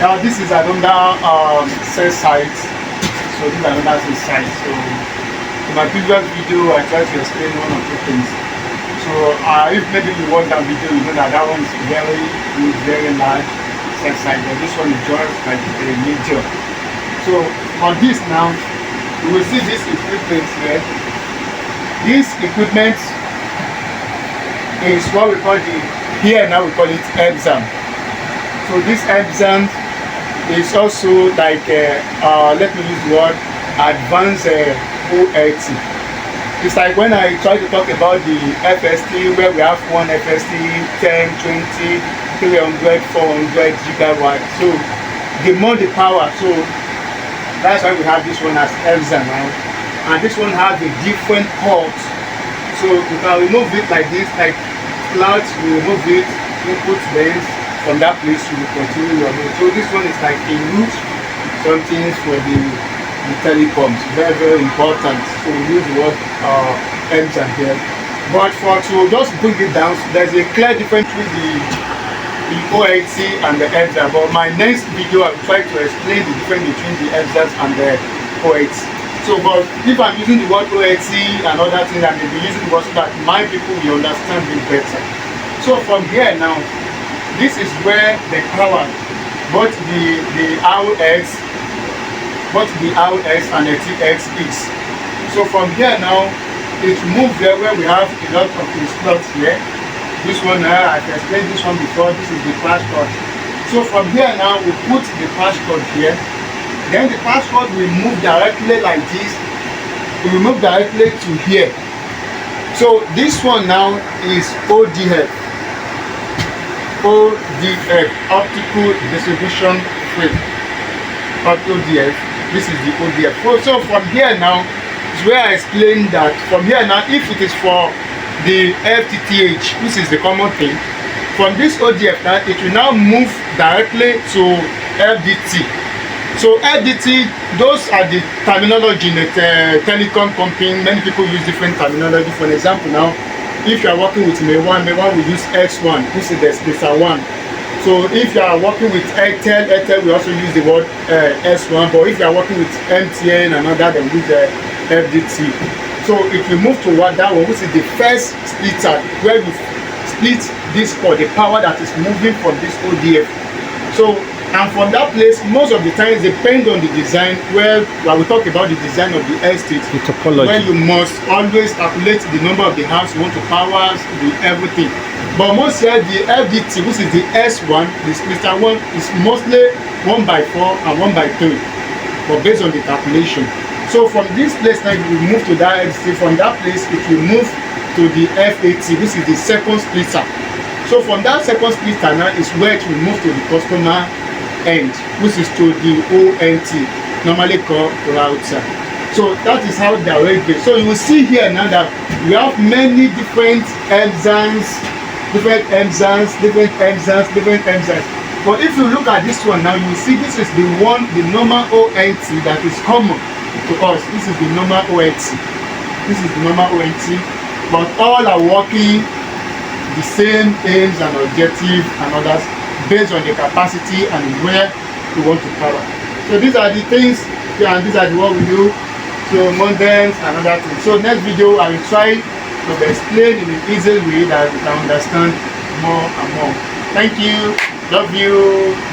Now this is another cell site. So this is another cell site. So in my previous video, I tried to explain one or two things. So if maybe you watch that video, you know that that one is very good, very large cell site. But this one is just like a major. So on this now, you will see this equipment here. This equipment is what we call here now we call it MSAN. So this MSAN is also like let me use the word advanced OLT. It's like when I try to talk about the FST, where we have one FST 10, 20, 300, 400 gigawatt. So the more the power, so that's why we have this one as MSAN now. And this one has a different port. So you can remove it like this, like clouds, you remove it, input lens. From that place you will continue your way. So this one is like a root something for the telecoms. Very, very important. So we use the word MSAN here. But to just bring it down, there's a clear difference between the OLT and the MSAN. But my next video I will try to explain the difference between the MSAN and the OLT. So but if I'm using the word OLT and other things, I may be using the word so that my people will understand it better. So from here now, this is where the power, both the ROX and the TX is. So from here now, it moves there where we have a lot of the slots here. This one I've explained this one before. This is the passcode. So from here now, we put the passcode here. Then the passcode will move directly like this. It will move directly to here. So this one now is ODF. ODF, optical distribution frame. ODF. This is the ODF. So from here now is where I explained that from here now, if it is for the FTTH, which is the common thing, from this ODF now it will now move directly to FDT. So FDT, those are the terminology in the telecom company. Many people use different terminology. For example, now, if you are working with MSAN, we use X1, which is the splitter 1. So if you are working with Airtel, we also use the word S1. But if you are working with MTN and other, then we use the FDT. So it will move to that one, which is the first splitter, where we split this for the power that is moving from this ODF. So and from that place, most of the times depend on the design, where we talk about the design of the estate, the topology, where you must always calculate the number of the house you want to power, the everything. But most here, the FDT, which is the S1, the splitter 1, is mostly 1/4 and 1/3, but based on the calculation. So from this place now, we move to that FDT. From that place, it will move to the FAT, which is the second splitter. So from that second splitter now is where it will move to the customer end, which is to the ONT, normally called router. So that is how they are rated. So you will see here now that we have many different MSANs. But if you look at this one now, you will see this is the one, the normal ONT that is common to us. This is the normal ONT. This is the normal ONT. But all are working the same aims and objectives and others, based on the capacity and where we want to power. So these are the things, and these are what we do. So modems and other things. So next video I will try to explain in an easy way that we can understand more and more. Thank you. Love you.